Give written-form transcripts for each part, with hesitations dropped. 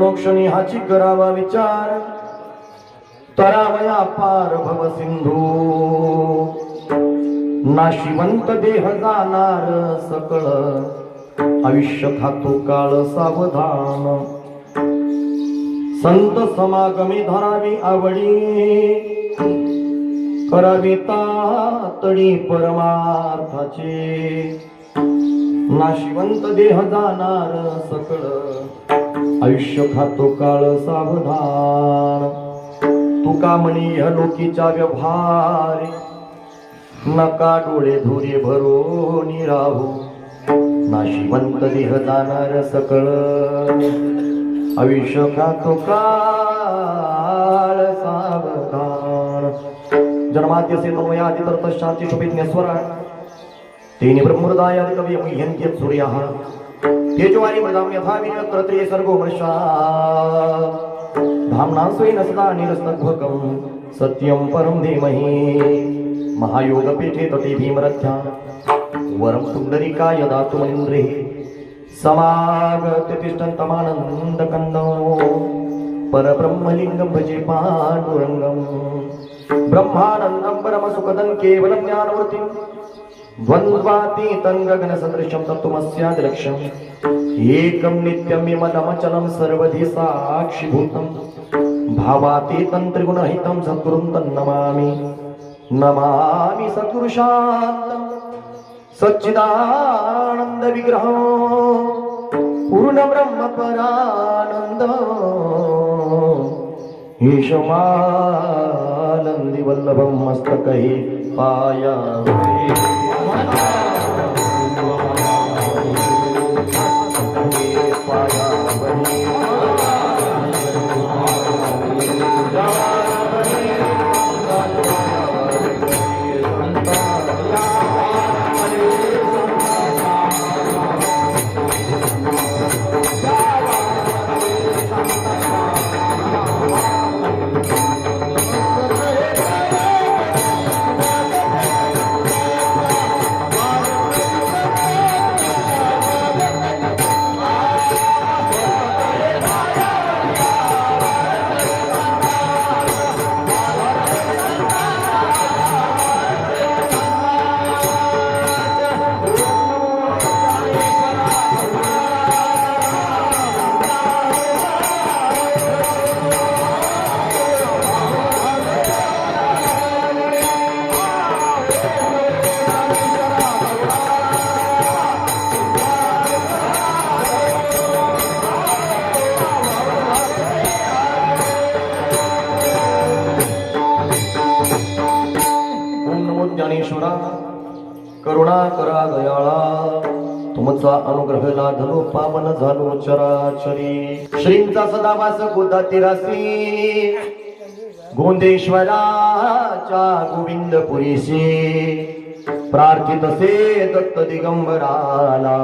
क्षणोक्षणी हाची करावा विचार, तरावया पार भव सिंधू. नाशिवंत देह जाणार सकळ, आयुष्य खातो काळ सावधान. संत समागमी धरावी आवडी, करावी तातडी परमार्थाचे. नाशिवंत देह जाणार सकळ, आयुष्य खातो काळ सावधान. तुका म्हणी लोकीच्या व्यवहार, नका डोळे धुरे भरून राहू. नाशिवंत देह जाणार सकळ, आयुष्य खातो काळ सावधान. जन्माद्यसे तन्मयादि तर्तश्चाति शुभिज्ञस्वरा, तेनि ब्रह्महृदायादि कवि मुह्यन्त्यत् सूर्यः. तेजोवारि मृदां यथा विनियत्रत्रे सर्गो मर्षा, धाम्ना स्वेन सदा निरस्तग्भकं सत्यं परं धीमहि. महायोगपीठे तटे भीमरथ्या, वरं पुण्डरीकाय दातु मनीन्द्रे. समागत तिष्ठन्तमानन्दकन्दो, परब्रह्मलिङ्गं भजे पाण्डुरङ्गं. ब्रह्मानन्दं परमसुखदं केवलं ज्ञानमूर्तिं, द्वन्द्वातीतं गगनसदृशं तत्त्वमस्यादिलक्ष्यम्. एकं नित्यं विमलमचलं सर्वधि साक्षिभूतं, भावातीतं त्रिगुणरहितं सद्गुरुं तन्नमामि. नमामि सद्गुरुशान्तं सच्चिदानन्द विग्रहं, पूर्ण ब्रह्म परानंद. ईशमानंदी वल्लभं मस्तकै पायामि. ज्ञानेश्वरा करुणा करा दयाळा, तुमचा अनुग्रह लाधलो पावन झालो चराचरी. श्रींचा सदावास गोदा तिरासी, गोंदेश्वराच्या गोविंदपुरीशी. प्रार्थित से दत्त दिगंबराला,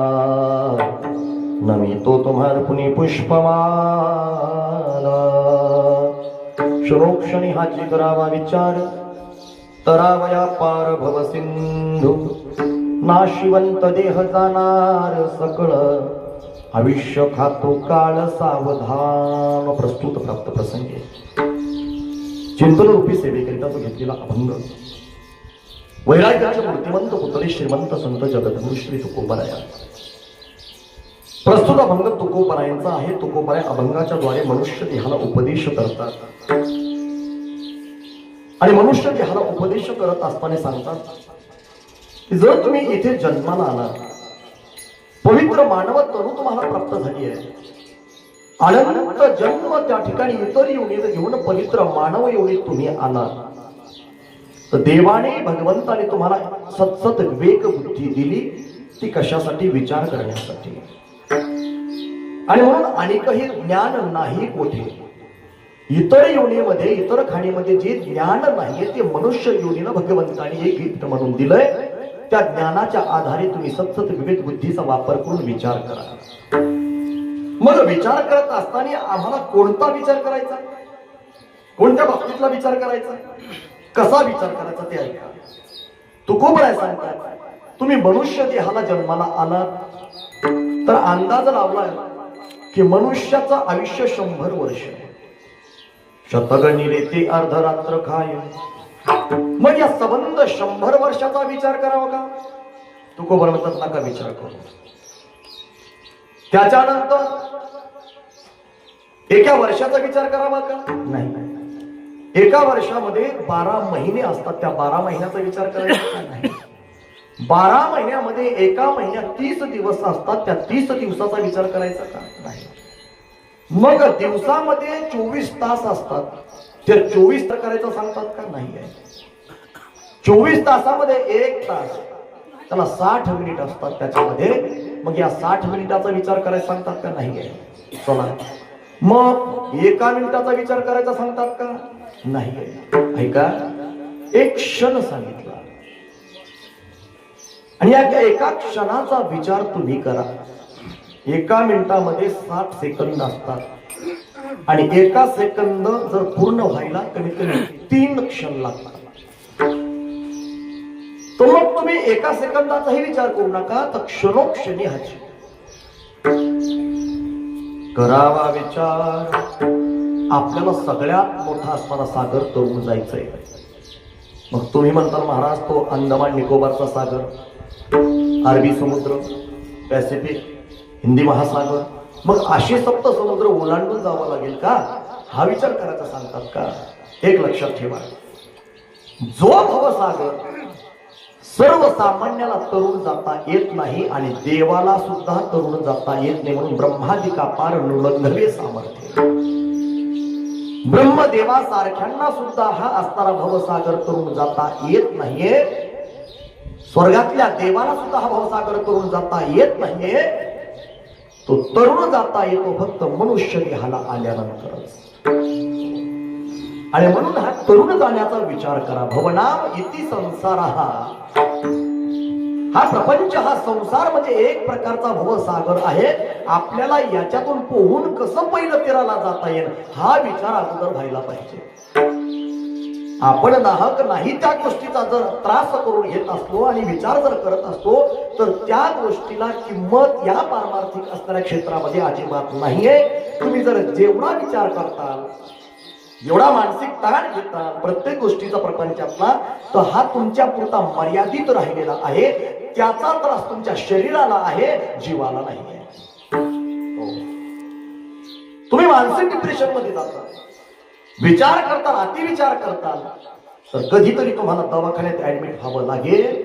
नमितो तुम्हार पुनि पुष्पमाला. क्षणोक्षणी हाची करावा विचार, तरावया पार भव सिंधू. नाशिवंत देह जाणार सकळ, आयुष्य खातो काळ सावधान. प्रस्तुत प्राप्त प्रसंगी चिंतन रूपी सेवेकरिता तो घेतलेला अभंग, वैराग्याचे मूर्तिमंत पुतळे श्रीमंत संत जगद्गुरु श्री तुकोबराया. प्रस्तुत अभंग तुकोबरायांचा आहे. तुकोबराय अभंगाच्या द्वारे मनुष्य देहाला उपदेश करतात आणि मनुष्य देहाला उपदेश करत असताना सांगतात की जर तुम्ही इथे जन्माला आलात, पवित्र मानव तनु तुम्हाला प्राप्त झाली आहे, अनंत जन्म त्या ठिकाणी इतर योनीत घेऊन पवित्र मानव योनीत तुम्ही आलात, तर देवाने भगवंताने तुम्हाला सतसत विवेक बुद्धी दिली. ती कशासाठी? विचार करण्यासाठी. आणि म्हणून अनेकही ज्ञान नाही कोठे. इतर योनीमध्ये, इतर खाणीमध्ये जे ज्ञान नाहीये ते मनुष्य योनीला भगवंताने एक गिफ्ट म्हणून दिलंय. त्या ज्ञानाच्या आधारे तुम्ही सतसत विवेक बुद्धीचा वापर करून विचार करा. मग विचार करत असताना आम्हाला कोणता विचार करायचा, कोणत्या बाबतीतला विचार करायचा, कसा विचार करायचा ते ऐका. तुकोबराय सांगतात, तुम्ही मनुष्य देहाला जन्माला आलात तर अंदाज लावलाय की मनुष्याचं आयुष्य 100 वर्ष, शतगणी रेते अर्धरात्र खाय. मग या संबंध 100 वर्षाचा विचार करावा का? तुकोबर म्हणतात नका विचार करू. त्याच्यानंतर एका वर्षाचा विचार करावा का? नाही. एका वर्षामध्ये 12 महिने असतात, त्या 12 महिन्याचा विचार करायचा का? नाही. 12 महिन्यामध्ये एका महिन्यात 30 दिवस असतात, त्या 30 दिवसाचा विचार करायचा का? नाही. मग दिवसामध्ये 24 तास असतात, ते 24 तास करायचं सांगतात का? नाही. 24 तासामध्ये 1 तास, त्याला 60 मिनिट असतात त्याच्यामध्ये. मग या 60 मिनिटाचा विचार करायचा सांगतात का? नाही. चला, मग 1 मिनिटाचा विचार करायचा सांगतात का? नाही. ऐका, एक क्षण सांगितला आणि या एका क्षणाचा विचार तुम्ही करा. 1 मिनिटामध्ये 60 सेकंद असतात आणि 1 सेकंद जर पूर्ण व्हायला कमीत कमी 3 क्षण लागतात. तर मग तुम्ही 1 सेकंदाचाही विचार करू नका, तर क्षणोक्षणी हाची करावा विचार. आपल्याला सगळ्यात मोठा असणारा सागर तरुण जायचंय. मग तुम्ही म्हणताल महाराज तो अंदमान निकोबारचा सागर, अरबी समुद्र, पॅसिफिक, हिंदी महासागर, मग असे सप्त समुद्र ओलांडून जावं लागेल का? हा विचार करायचा सांगतात का? एक लक्षात ठेवा, जो भवसागर सर्वसामान्याला तरुण जाता येत नाही आणि देवाला सुद्धा तरुण जाता येत नाही, म्हणून ब्रह्मादिका पार नुलंघवे सामर्थ्य. ब्रह्मदेवा सारख्यांना सुद्धा हा असणारा भवसागर तरुण जाता येत नाहीये. स्वर्गातल्या देवाला सुद्धा हा भवसागर तरुण जाता येत नाहीये. तो तरुण जाता येतो फक्त मनुष्य देहाला आल्यानंतरच. आणि म्हणून हा तरुण जाण्याचा विचार करा. भवनाम इति संसार, हा प्रपंच, हा संसार म्हणजे एक प्रकारचा भवसागर आहे. आपल्याला याच्यातून पोहून कसं पहिलं तीराला जाता येईल हा विचार अगोदर व्हायला पाहिजे. आपण नाहक नाही त्या गोष्टीचा जर त्रास करून घेत असलो आणि विचार जर करत असतो तर त्या गोष्टीला किंमत या पारमार्थिक असणाऱ्या क्षेत्रामध्ये अजिबात नाहीये. तुम्ही जर जेवढा विचार करताल, एवढा मानसिक ताण घेताल प्रत्येक गोष्टीचा प्रपंचातला, तर हा तुमच्या पुरता मर्यादित राहिलेला आहे. त्याचा त्रास तुमच्या शरीराला आहे, जीवाला नाहीये. तुम्ही मानसिक डिप्रेशन मध्ये जाता, विचार करताल, अतिविचार करताल, तर कधीतरी तुम्हाला दवाखान्यात ऍडमिट व्हावं लागेल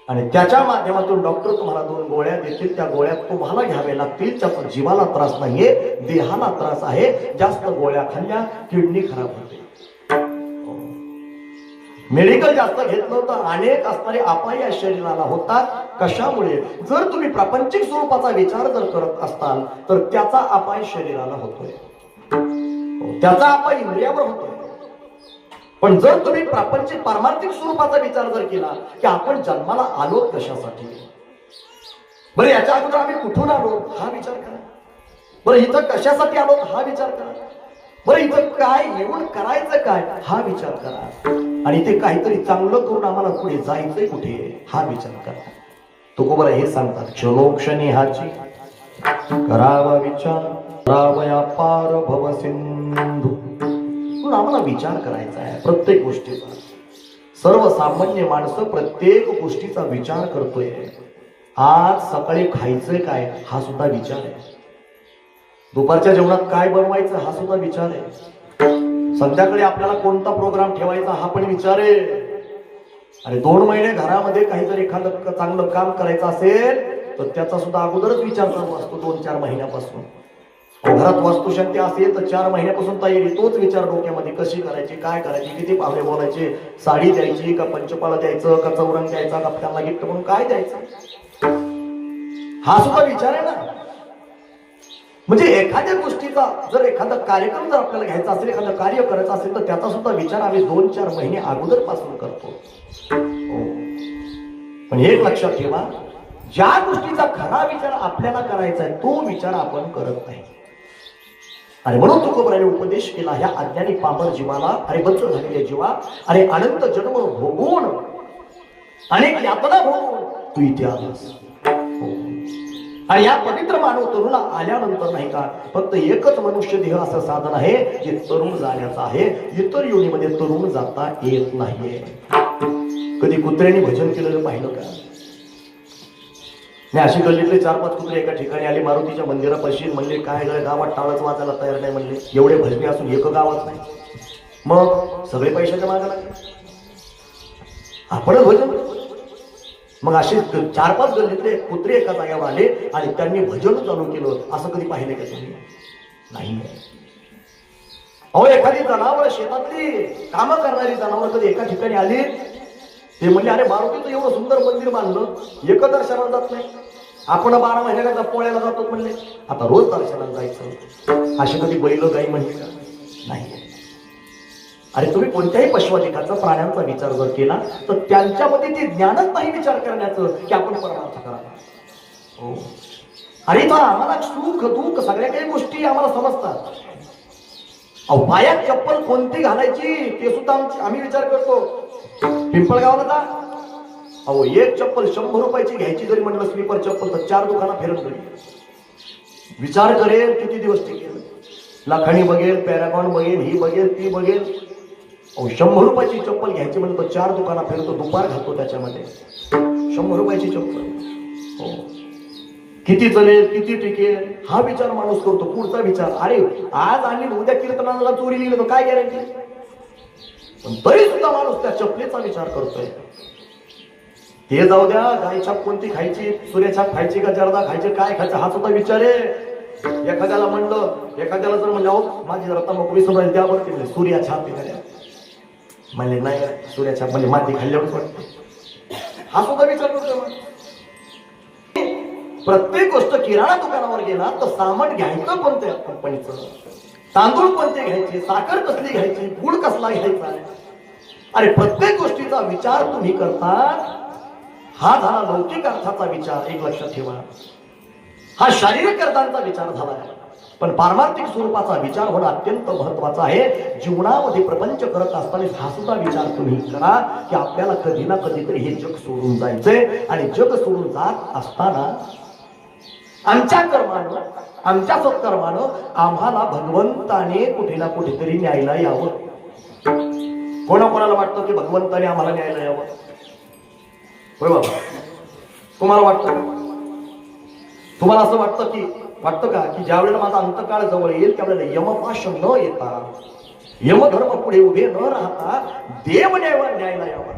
आणि त्याच्या माध्यमातून डॉक्टर तुम्हाला 2 गोळ्या देतील. त्या गोळ्या तुम्हाला घ्याव्या लागतील. त्याचा जीवाला त्रास नाहीये, देहाला त्रास आहे. जास्त गोळ्या खाल्ल्या किडनी खराब होते. मेडिकल जास्त घेतलं तर अनेक असणारे अपाय या शरीराला होतात. कशामुळे? जर तुम्ही प्रापंचिक स्वरूपाचा विचार जर करत असताल तर त्याचा अपाय शरीराला होतोय, त्याचा अपाय इंद्रियावर होतोय. पण जर तुम्ही प्रापंचिक पारमार्थिक स्वरूपाचा विचार जर केला की आपण जन्माला आलो कशासाठी, बरं याच्या अगोदर आम्ही कुठून आलो हा विचार करा. बरं इथं कशासाठी आलो हा विचार करा. बरं इथं काय येऊन करायचं काय हा विचार करा. आणि ते काहीतरी चांगलं करून आम्हाला पुढे जायचंय कुठे हा विचार करा. तुकोबर हे सांगतात, क्षणोक्षणी हाची करावा विचार, करावया पार भव सिंधू. आम्हाला विचार करायचा आहे प्रत्येक गोष्टीचा. सर्वसामान्य माणसं प्रत्येक गोष्टीचा विचार करतोय. आज सकाळी खायचंय काय हा सुद्धा विचार आहे. दुपारच्या जेवणात काय बनवायचं हा सुद्धा विचार आहे. संध्याकाळी आपल्याला कोणता प्रोग्राम ठेवायचा हा पण विचार आहे. अरे 2 महिने घरामध्ये काहीतरी एखादं चांगलं काम करायचं असेल तर त्याचा सुद्धा अगोदरच विचार चालू असतो 2-4 महिन्यापासून. घरात वास्तुशांती असेल तर 4 महिन्यापासून तयारी, तोच विचार डोक्यामध्ये, कशी करायची, काय करायची, किती पाहुणे बोलायचे, साडी द्यायची का पंचपाळ द्यायचं का चौरंग द्यायचा का त्यांना गिफ्ट म्हणून काय द्यायचं हा सुद्धा विचार आहे ना. म्हणजे एखाद्या गोष्टीचा जर एखादा कार्यक्रम जर आपल्याला घ्यायचा असेल, एखादं कार्य करायचं असेल तर त्याचा सुद्धा विचार आम्ही 2-4 महिने अगोदर पासून करतो. पण एक लक्षात ठेवा, ज्या गोष्टीचा खरा विचार आपल्याला करायचा आहे तो विचार आपण करत नाही. आणि म्हणून तुकोबराने उपदेश केला, ह्या अज्ञानी पामर जीवाला, अरे बद्ध झालेल्या जीवा, अरे अनंत जन्म भोगून, अनेक यातना भोगून तू इथे आलास. आणि या पवित्र मानव तरुणा आल्यानंतर नाही का फक्त एकच मनुष्य देह असं साधन आहे जे तरुण जाण्याचं आहे. इतर योनीमध्ये तरुण जाता येत नाहीये. कधी कुत्र्याने भजन केलेलं पाहिलं का? नाही, अशी गल्लीतले 4-5 कुत्रे एका ठिकाणी आले मारुतीच्या मंदिरापाशी. म्हणले काय गावात टाळच वाजायला तयार नाही. म्हणले एवढे भजने असून एक गावात नाही. मग सगळे पैशाच्या मागे लागले. आपणच भजन. मग असे 4-5 गल्लीतले कुत्रे एका जागेवर आले आणि त्यांनी भजन चालू केलं. असं कधी पाहिलं का तुम्ही? नाही. अहो, एखादी जनावर शेतातली कामं करणारी जनावर कधी एका ठिकाणी आली. ते म्हणले अरे मारुतीचं एवढं सुंदर मंदिर बांधलं, एक दर्शनाला जात नाही. आपण 12 महिन्याला पोळ्याला जातो म्हणले, आता रोज दर्शनाला जायचं. अशी कधी बैल गाई म्हणली का? नाही. अरे तुम्ही कोणत्याही पशुधिकाचा प्राण्यांचा विचार जर केला तर त्यांच्यामध्ये ते ज्ञानच नाही विचार करण्याचं की आपण परमार्थ करावा. हो, अरे तर आम्हाला सुख दुःख सगळ्या काही गोष्टी आम्हाला समजतात. अहो, पायात चप्पल कोणती घालायची ते सुद्धा आम्ही विचार करतो. पिंपळगावला जा, अहो एक चप्पल 100 रुपयाची घ्यायची जरी म्हणलं स्लीपर चप्पल तर 4 दुकानं फिरत घरी. विचार करेल किती दिवस टिकेल. लाखाणी बघेल, पॅरागॉन बघेल, ही बघेल, ती बघेल. अहो 100 रुपयाची चप्पल घ्यायची म्हणलं तर 4 दुकानं फिरतो, दुपार घालतो त्याच्यामध्ये. 100 रुपयाची चप्पल हो किती चलेल, किती टिकेल हा विचार माणूस करतो. पुढचा विचार, अरे आज आणि उद्या कीर्तनाला चोरी लिहिलं तर काय गॅरंटी. पण तरी सुद्धा माणूस त्या चपलेचा विचार करतोय. ते जाऊ द्या, गायछाप कोणती खायची, सूर्यछाप खायची का जर्दा खायची, काय खायचं हा सुद्धा विचार आहे. एखाद्याला जर म्हणलं हो माझी जर तंबाखू विसरून त्यावर केले सूर्याछाप पिकाल्या म्हणले नाही सूर्याछाप म्हणजे माती खाल्ल्यावर वाटते. हा सुद्धा विचार करतोय. प्रत्येक गोष्ट किराणा दुकानावर गेला तर सामान घ्यायचं कोणत्या कंपनीचं, तांदूळ कोणते घ्यायचे, साखर कसली घ्यायची, गुळ कसला घ्यायचा. अरे प्रत्येक गोष्टीचा विचार तुम्ही करता. हा झाला लौकिक अर्थाचा विचार. एक लक्षात ठेवा, हा शारीरिक अर्थांचा विचार झाला. पण पारमार्थिक स्वरूपाचा विचार होणं अत्यंत महत्वाचा आहे. जीवनामध्ये प्रपंच करत असताना हा सुद्धा विचार तुम्ही करा की आपल्याला कधी ना कधीतरी हे जग सोडून जायचंय. आणि जग सोडून जात असताना आमच्या कर्मानं, आमच्या सत्कर्मानं आम्हाला भगवंताने कुठे ना कुठेतरी न्यायला यावं. कोणाकोणाला वाटतं की भगवंताने आम्हाला न्यायला यावं? होय बाबा, तुम्हाला वाटतं? तुम्हाला असं वाटतं का की ज्या वेळेला माझा अंतकाळ जवळ येईल त्यावेळेला यमपाश न येता, यमधर्म पुढे उभे न राहता देव न्यायला यावा,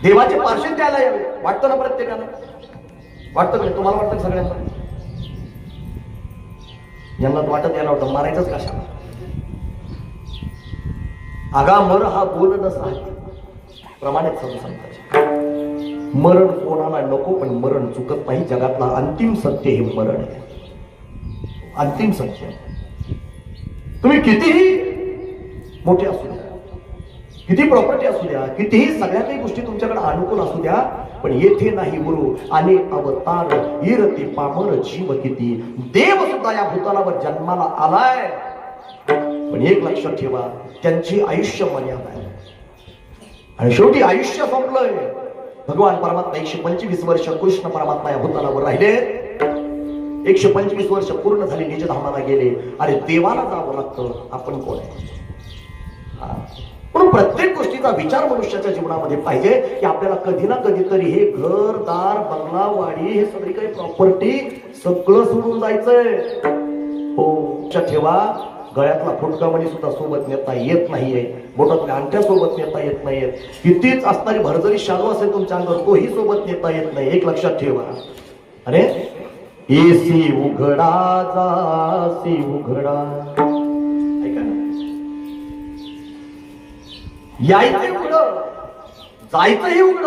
देवाचे पार्षद द्यायला यावे? वाटतं ना प्रत्येकाला? वाटतं का? तुम्हाला वाटतं सगळ्यांना? यांना वाटत यायला वाटतं मारायचंच कशाला. आगा मर हा बोल नसा प्रमाणित संतांचे. मरण कोणाला नको पण मरण चुकत नाही. जगातला अंतिम सत्य हे मरण आहे. अंतिम सत्य. तुम्ही कितीही मोठे असू द्या, किती प्रॉपर्टी असू द्या, कितीही सगळ्या काही गोष्टी तुमच्याकडे अनुकूल असू द्या, पण येथे नाही गुरु आणि अवतार इरते पामर जीव किती. देव सुद्धा या भूतालावर जन्माला आलाय. पण एक लक्षात ठेवा, त्यांची आयुष्य मर्यादा आहे. आणि शेवटी आयुष्य संपलंय. भगवान परमात्मा 125 वर्ष कृष्ण परमात्मा या भूतालावर राहिले. 125 वर्ष पूर्ण झाली, निज धामाला गेले. अरे देवाला जावं लागतं. आपण कोण आहे? म्हणून प्रत्येक गोष्टीचा विचार मनुष्याच्या जीवनामध्ये पाहिजे की आपल्याला कधी ना कधीतरी हे घर दार बंगला वाडी हे सगळी काही प्रॉपर्टी सगळं सोडून जायचंय. हो, लक्षात ठेवा, गळ्यातला फुटका मणी सुद्धा सोबत नेता येत नाहीये, बोटातल्या अंगठ्या सोबत नेता येत नाहीये, कितीच असणारी भरजरी शालू असेल तुमच्या अंगावर तोही सोबत नेता येत नाही. एक लक्षात ठेवा. अरे एसी उघडा जासी उघडा, ऐका ना, यायचं उघड जायचंही उघड.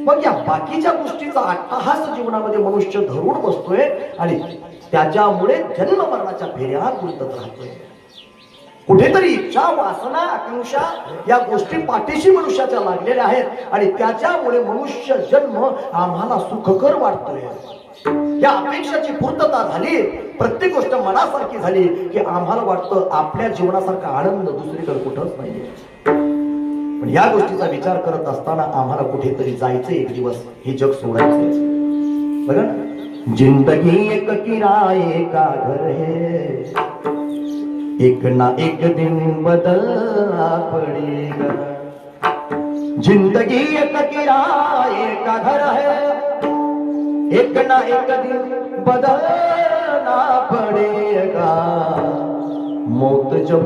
मग या बाकीच्या गोष्टीचा अट्टहास जीवनामध्ये मनुष्य धरून बसतोय आणि त्याच्यामुळे जन्म मरणाच्या फेऱ्या गुंतत राहतोय. कुठेतरी इच्छा वासना आकांक्षा या गोष्टी पाठीशी मनुष्याच्या लागलेल्या आहेत आणि त्याच्यामुळे मनुष्य जन्म आम्हाला सुखकर वाटतोय. या अपेक्षाची पूर्तता झाली, प्रत्येक गोष्ट मनासारखी झाली की आम्हाला वाटतं आपल्या जीवनासारखा आनंद दुसरीकडे कुठंच नाहीये. पण या गोष्टीचा विचार करत असताना आम्हाला कुठेतरी जायचं एक दिवस, हे जग सोडायचंय. बघा ना, जिंदगी एक किराए का घर है, एक ना एक दिन बदलना पड़ेगा। जिंदगी एक किराए का घर है, एक ना एक दिन बदलना पड़ेगा। मौत जब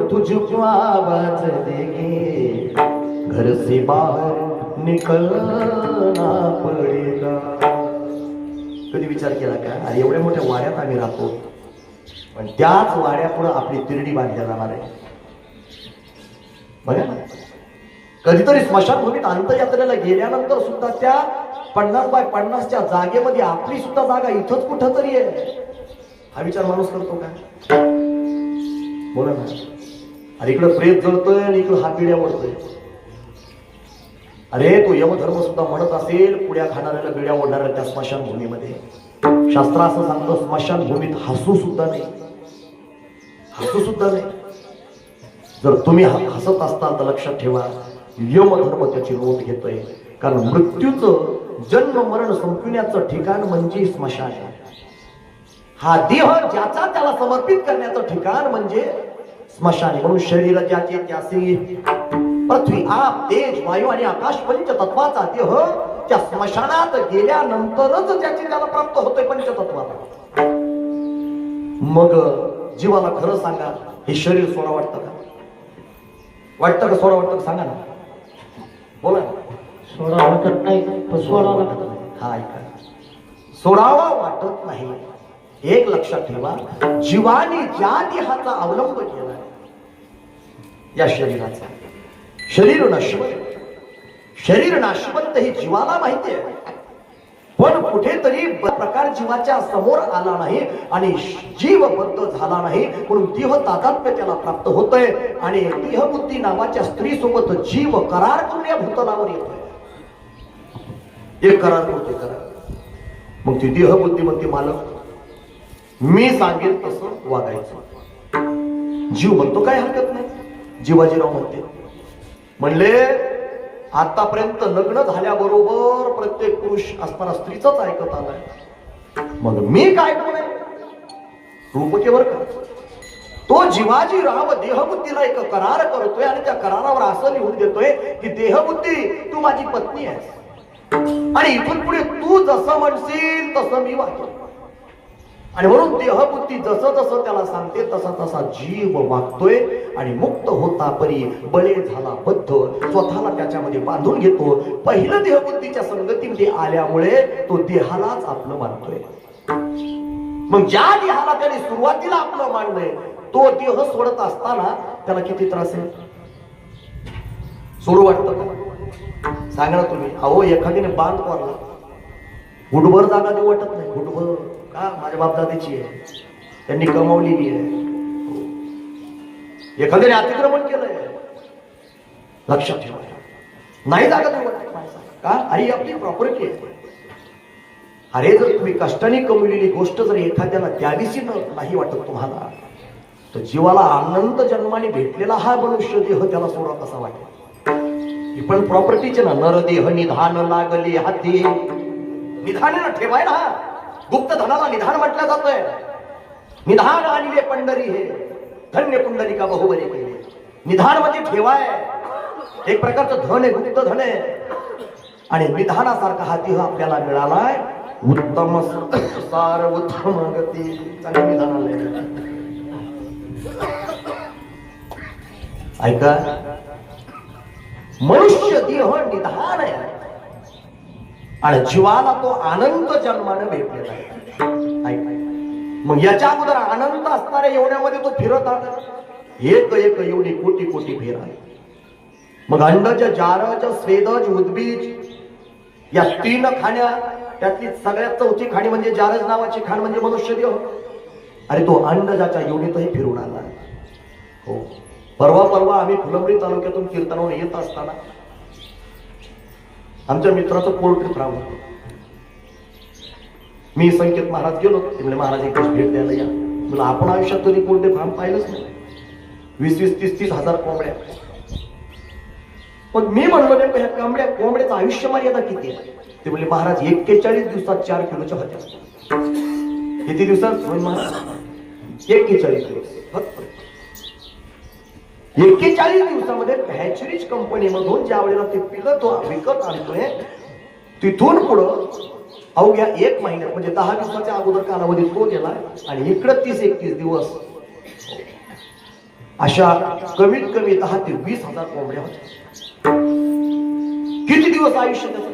तुझको आवाज देगी, घर से बाहर निकलना पडेगा। कधी विचार केला का, अरे एवढ्या मोठ्या वाड्यात आम्ही राहतो, पण त्याच वाड्यापुढे आपली तिरडी बांधल्या जाणार आहे. बघा ना, कधीतरी स्मशानभूमीत अंत्ययात्रेला गेल्यानंतर सुद्धा त्या 50x50च्या जागेमध्ये आपली सुद्धा जागा इथंच कुठं तरी आहे. हा विचार माणूस करतो का? बोला ना. अरे इकडं प्रेत जळतोय आणि इकडं हात बिड्या ओढतोय. अरे तो यमधर्म सुद्धा म्हणत असेल, पुड्या खाणाऱ्याला बिड्या ओढणाऱ्या त्या स्मशानभूमीमध्ये. शास्त्र असं सांगतो, स्मशानभूमीत हसू सुद्धा नाही, हसू सुद्धा नाही. जर तुम्ही हसत असताल तर लक्षात ठेवा, यमधर्म त्याची नोंद घेतोय. कारण मृत्यूचं जन्म मरण संपविण्याचं ठिकाण म्हणजे स्मशान आहे. हा देह ज्याचा त्याला समर्पित करण्याचं ठिकाण म्हणजे स्मशान आहे. म्हणून शरीर ज्याचे त्याचे, पृथ्वी आप तेज वायू आणि आकाश पंचतत्वाचा देह त्या स्मशानात गेल्यानंतरच त्याची त्याला प्राप्त होतोय पंचतत्वाचा. मग जीवाला खरं सांगा, हे शरीर सोडा वाटतं का? वाटतं का सोडा वाटतं का? सांगा ना, बोला. सोडा वाटत नाही, सोडा वाटत नाही. हा ऐका, सोडावा वाटत नाही. एक लक्षात ठेवा, जीवाने ज्या देहाचा अवलंब केला या शरीराचा, शरीर नश्वत, शरीर नाशवंत हे जीवाला माहिती आहे. पण कुठेतरी प्रकार जीवाच्या समोर आला नाही आणि जीव बद्ध झाला नाही, म्हणून देह तादात्म्य त्याला प्राप्त होतोय. आणि देहबुद्धी नावाच्या स्त्री सोबत जीव करार करून या भूतलावर येतोय. एक करार करतोय, करार. मग ती देहबुद्धी म्हणते, मालक मी सांगेन तसं वागायचं. जीव म्हणतो काय हरकत नाही. जीवाजीराव म्हणले आतापर्यंत लग्न झाल्याबरोबर प्रत्येक पुरुष असताना स्त्रीच ऐकत आलाय, मग मी काय करू? रूपकेवर कर. तो जीवाजीराव देहबुद्धीला एक करार करतोय आणि त्या करारावर असं लिहून देतोय की देहबुद्धी तू माझी पत्नी आहेस आणि इथून पुढे तू जसं म्हणशील तसं मी वागतो. आणि म्हणून देहबुद्धी जसं जसं त्याला सांगते तसा तसा जीव वागतोय आणि मुक्त होता परी बळे झाला बद्ध, स्वतःला त्याच्यामध्ये बांधून घेतो. पहिलं देहबुद्धीच्या संगतीमध्ये आल्यामुळे तो देहालाच आपलं मानतोय. मग ज्या देहाला त्याने सुरुवातीला आपलं मानलंय तो देह सोडत असताना त्याला किती त्रास आहे? सोडू वाटतं का? सांगा ना तुम्ही. अहो एखाद्याने बांध मारला, गुडभर जागा देऊ वाटत नाही. गुडभर का? माझ्या बापदादाची आहे, त्यांनी कमावलेली आहे. एखाद्याने अतिक्रमण केलंय, लक्षात ठेवा, नाही जागा देऊ वाटत का? अरे आपली प्रॉपर्टी आहे. अरे जर तुम्ही कष्टाने कमवलेली गोष्ट जर एखाद्याला द्यावीशी नाही वाटत तुम्हाला, तर जीवाला अनंत जन्माने भेटलेला हा मनुष्य देह त्याला सोडा कसा वाटेल? ही पण प्रॉपर्टीचे ना. नरदेह निधान लागले हाती. निधान ठेवाय ना. गुप्त धनाला निधान म्हटलं जातंय. निधान आणले पंढरी हे, धन्य पुंडलिका बहुबली केले. निधान म्हणजे ठेवाय, एक प्रकारचं धन आहे, गुप्त धन आहे. आणि निधानासारखा हा देह आपल्याला मिळालाय. उत्तम सार उत्तम गती, चांगलं निधान आलंय. ऐका, मनुष्य देह निधान आहे आणि जीवाला तो अनंत जन्माने भेटलेला आहे. मग याच्या अगोदर अनंत असणाऱ्या एवढ्यामध्ये तो फिरत आला. एक एक एवढी कोटी कोटी फेर आहे. मग अंडज, जारज, स्वेदज, उद्बीज या 3 खाण्या, त्यातली सगळ्यात चौथी खाणी म्हणजे जारज नावाची खाण म्हणजे मनुष्य देह. अरे तो अंडजाच्या योनीतही फिरून आला. हो, परवा आम्ही फुलंब्री तालुक्यातून कीर्तनावर येत असताना आमच्या मित्राचं पोल्ट्री फार्म होतं. मी संकेत महाराज गेलो. ते म्हणजे महाराज एक भेट द्यायला या. मला आपण आयुष्यात तरी पोल्ट्री फार्म पाहिलंच नाही. 20-20, 30-30 हजार कोंबड्या. मग मी म्हणलो नेमकं ह्या कोंबड्याचं आयुष्य मर्यादा किती आहे? ते म्हणले महाराज 41 दिवसात 4 किलोच्या होत्या. किती दिवसात महाराज? 41 दिवस फक्त. 41 दिवसामध्ये हॅचरीज कंपनीमधून ज्या वेळेला ते पिलं तो विकत आणतोय, तिथून पुढं अवघ्या 1 महिन्यात म्हणजे 10 दिवसाच्या अगोदर कालावधी तो गेला आणि इकडं 30-31 दिवस अशा कमीत कमी 10 ते 20 हजार कोंबड्या होत्या. किती दिवस आयुष्य त्याचं?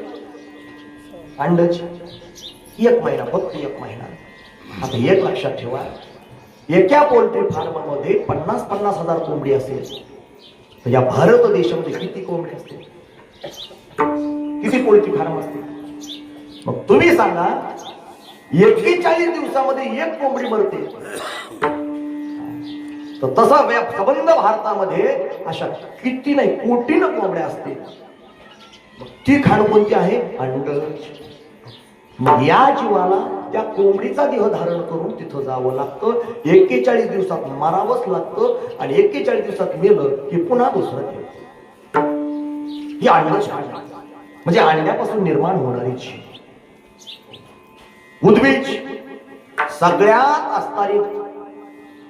अंदाज 1 महिना, फक्त 1 महिना. आता एक लक्षात ठेवा, एका पोल्ट्री फार्म मध्ये 50-50 हजार कोंबडी असेल तर या भारत देशामध्ये किती कोंबडी असतील? किती पोल्ट्री फार्म असतील? मग तुम्ही सांगा, 41 दिवसामध्ये 1 कोंबडी मरते, तर तसा सबंध भारतामध्ये अशा किती नाही कोटीनं कोंबड्या असतील. ती खाण कोणती आहे? अंड. मग या जीवाला त्या कोंबडीचा देह धारण करून तिथं जावं लागतं, 41 दिवसात मारावंच लागतं आणि 41 दिवसात मेलं की पुन्हा दुसरं देह. ही अंडच म्हणजे अंड्यापासून निर्माण होणारी जीव. उद्भिज सगळ्यात असणारी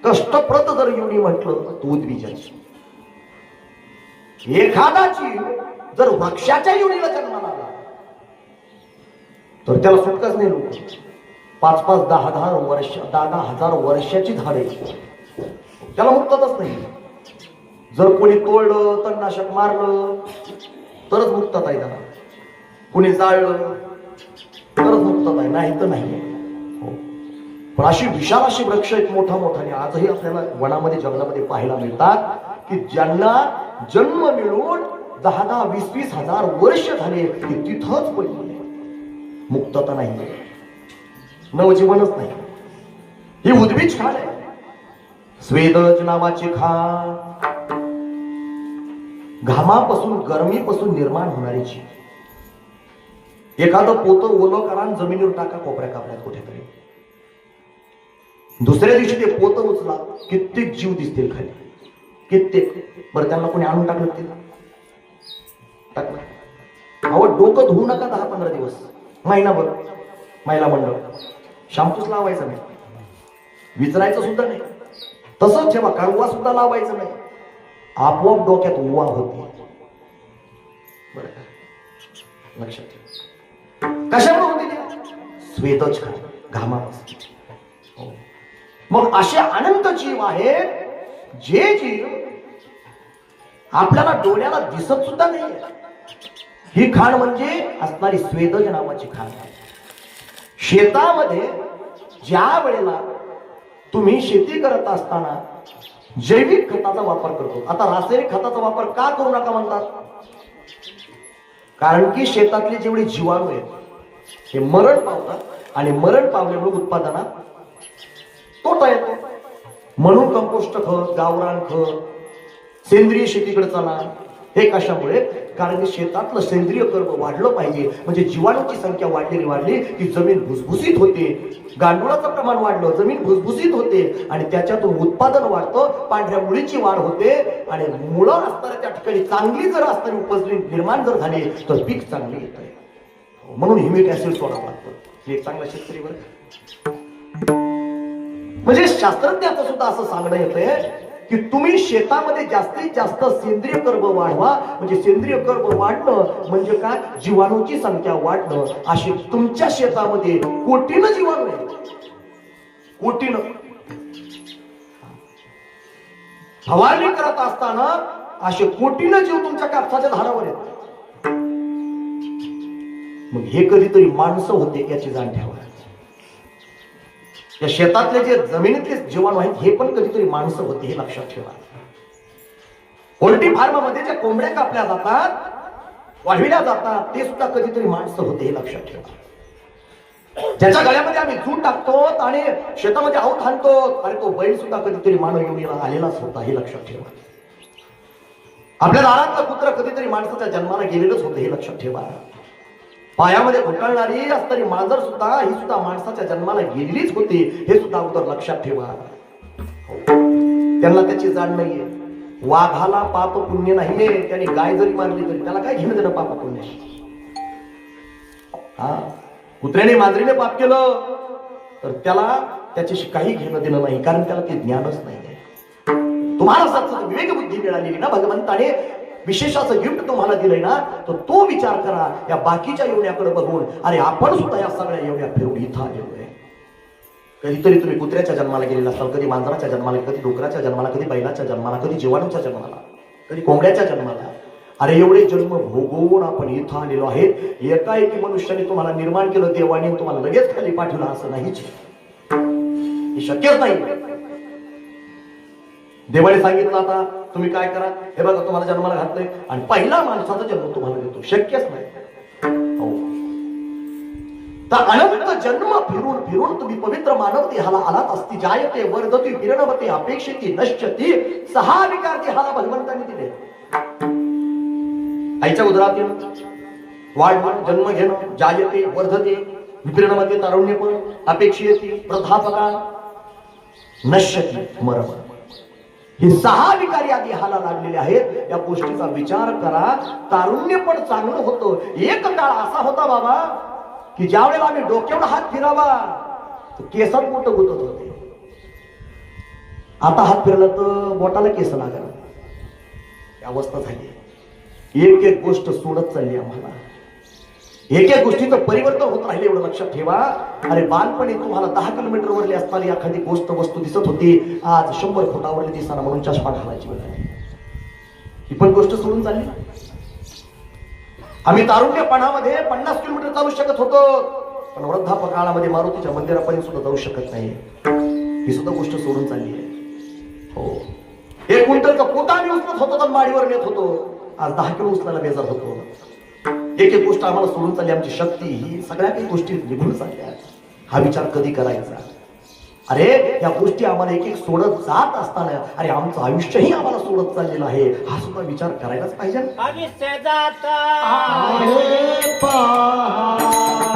कष्टप्रद जर योनी म्हटलं तर उद्भिजाची. एखादा जीव जर वृक्षाच्या योनीला जन्माला आला तर त्याला सुटकाच नाही. लोक 5-5, 10-10 हजार वर्षाची झाडे त्याला मुक्तच नाही. जर कोणी तोडलं, तणनाशक मारलं तरच मुक्तता आहे त्याला. कोणी जाळलं तरच मुक्तता आहे, नाही तर नाही. पण अशी विशाल अशी वृक्ष एक मोठा मोठाने आजही आपल्याला वनामध्ये जंगलामध्ये पाहायला मिळतात की ज्यांना जन्म मिळून 10-10, 20-20 हजार वर्ष झाले की तिथंच पडले. मुक्तता नाही, नवजीवनच नाही. ही उद्भिज खाण आहे. स्वेदज नावाची खाण, घामापासून गरमीपासून निर्माण होणारी जीव. एखादं पोतं ओलं करा, जमिनीवर टाका कोपऱ्या कापऱ्यात कुठेतरी, दुसऱ्या दिवशी ते पोतं उचला, कित्येक जीव दिसतील खाली, कित्येक. बरं त्यांना कोणी आणून टाकलं? ते टाकलं. अहो डोकं धुवू नका 10-15 दिवस, महिनाभर. महिला मंडळ शॅम्पूच लावायचा नाही, विचरायचं सुद्धा नाही. तसंच ठेवा, काळवा सुद्धा लावायचं नाही. आपोआप डोक्यात उवा होते. बरं का? लक्षात ठेवा. कशामुळे होते? स्वेदच खाण, घामापासून. मग असे अनंत जीव आहेत जे जीव आपल्याला डोळ्याला दिसत सुद्धा नाही. ही खाण म्हणजे असणारी स्वेदज नावाची खाण. शेतामध्ये ज्या वेळेला तुम्ही शेती करत असताना जैविक खताचा वापर करतो. आता रासायनिक खताचा वापर का करू नका म्हणतात? कारण की शेतातले जेवढे जीवाणू आहेत हे मरण पावतात आणि मरण पावल्यामुळे उत्पादनात तोटा येतो. म्हणून कंपोस्ट खत, गावरान खत, सेंद्रिय शेतीकडे चला. हे कशामुळे? कारण की शेतातलं सेंद्रिय कर्म वाढलं पाहिजे. म्हणजे जीवाणूची संख्या वाढली की जमीन भुसभुशीत होते, गांडुळाचं प्रमाण वाढलं, जमीन भुसभुशीत होते आणि त्याच्यातून उत्पादन वाढतं, पांढऱ्या मुळीची वाढ होते आणि मुळं असणाऱ्या त्या ठिकाणी चांगली जर असणारी उपजली निर्माण जर झाली तर पीक चांगले येत आहे. म्हणून ह्युमिक ऍसिड सोडावं लागतं. हे एक चांगला शेतकरीवर. म्हणजे शास्त्रज्ञाचं सुद्धा असं सांगणं येतंय की तुम्ही शेतामध्ये जास्तीत जास्त सेंद्रिय कर्म वाढवा. म्हणजे सेंद्रिय कर्म वाढणं म्हणजे काय? जीवाणूची संख्या वाढणं. अशी तुमच्या शेतामध्ये कोटीनं जीवाणू आहे, कोटीनं. फवारणी करत असताना असे कोटीनं जीव तुमच्या कापसाच्या झाडावर आहेत. मग हे कधीतरी माणसं होते याची जाण ठेवा. या शेतातले जे जमिनीतले जीवाणू आहेत हे पण कधीतरी माणसं होते, हे लक्षात ठेवा. पोल्ट्री फार्म मध्ये ज्या कोंबड्या कापल्या जातात, वाढविल्या जातात, ते सुद्धा कधीतरी माणसं होते, हे लक्षात ठेवा. ज्याच्या गळ्यामध्ये आम्ही जूट टाकतो आणि शेतामध्ये आऊत आणतो, अरे तो बैल सुद्धा कधीतरी मानव योनीला आलेलाच होता, हे लक्षात ठेवा. आपल्या दारातलं पुत्र कधीतरी माणसाच्या जन्माला गेलेलंच होतं, हे लक्षात ठेवा. पायामध्ये घोटाळणारी असणारी मांजर सुद्धा ही सुद्धा माणसाच्या जन्माला गेलेलीच होती, हे सुद्धा अगोदर लक्षात ठेवा. त्यांना त्याची जाण नाहीये. वाघाला पाप पुण्य नाहीये, त्याने गाय जरी मारली तरी त्याला काय घेणं देणं पाप पुण्य. हा, कुत्र्याने मांजरीने पाप केलं तर त्याला त्याच्याशी काही घेणं देणं नाही, कारण त्याला ते ज्ञानच नाही. तुम्हाला सतत विवेक बुद्धी मिळालेली ना, भगवंताने विशेषाचं गिफ्ट तुम्हाला दिलंय ना, तर तो विचार करा या बाकीच्या एवढ्याकडे बघून, अरे आपण सुद्धा या सगळ्या एवढ्या फिरून इथं आलेलो आहे. कधीतरी तुम्ही कुत्र्याच्या जन्माला गेलेला असाल, कधी मांजराच्या जन्माला, कधी डुकराच्या जन्माला, कधी बैलाच्या जन्माला, कधी जीवाणूच्या जन्माला, कधी कोंबड्याच्या जन्माला. अरे एवढे जन्म भोगवून आपण इथं आलेलो आहे. एकाएकी मनुष्याने तुम्हाला निर्माण केलं देवाने, तुम्हाला लगेच खाली पाठवलं असं नाहीच, हे शक्यच नाही. देवाने सांगितलं आता तुम्ही काय करा, हे बघा तुम्हाला जन्माला घातलंय आणि पहिला माणसाचा जन्म तुम्हाला देतो, शक्यच नाही. हो, तर अनंत जन्म फिरून फिरून तुम्ही पवित्र मानव देहाला आलात असती. जायते वर्धती विरणवते अपेक्षिती नश्यती, 6 विकार देहाला भगवंतांनी दिले. आईच्या उदरातील वाढणं, जन्म घेणं, जायते वर्धते विरणवते तारुण्यपण, अपेक्षिती वृद्धापकाळ, नश्यती मरण, हे 6 विकार या देहाला लागलेले आहेत. या गोष्टीचा विचार करा. तारुण्य पण चांगलं होतं. एक काळ असा होता बाबा की ज्या वेळेला आम्ही डोक्यावर हात फिरावा तर केसात मोठं गुतत होते. आता हात फिरला तर बोटाला केस लागला, अवस्था झाली. एक एक गोष्ट सोडत चालली आम्हाला, एक एक गोष्टीचं परिवर्तन होत राहिले, एवढं लक्षात ठेवा. अरे बालपणी तुम्हाला 10 किलोमीटर वरली असणारी एखादी गोष्ट वस्तू दिसत होती, आज 100 फुटावरली दिसताना म्हणून चष्मा घालायची वेळ आली. ही पण गोष्ट सोडून चालली. आम्ही तारुण्यपणामध्ये 50 किलोमीटर चालू शकत होतो, पण वृद्धापकाळामध्ये मारुतीच्या मंदिरापर्यंत सुद्धा जाऊ शकत नाही. ही सुद्धा गोष्ट सोडून चालली आहे. हो, 1 क्विंटलचा पोता आम्ही उचलत होतो तर माडीवर नेत होतो, आज 10 किलो उचलायला बेजार होतो. एक एक गोष्ट आम्हाला सोडून चालली. आमची शक्ती ही सगळ्या काही गोष्टी निघून चालल्या. हा विचार कधी करायचा? अरे या गोष्टी आम्हाला एक एक सोडत जात असताना अरे आमचं आयुष्यही आम्हाला सोडत चाललेलं आहे, हा सुद्धा विचार करायलाच पाहिजे. आयुष्य जाता अरे पहा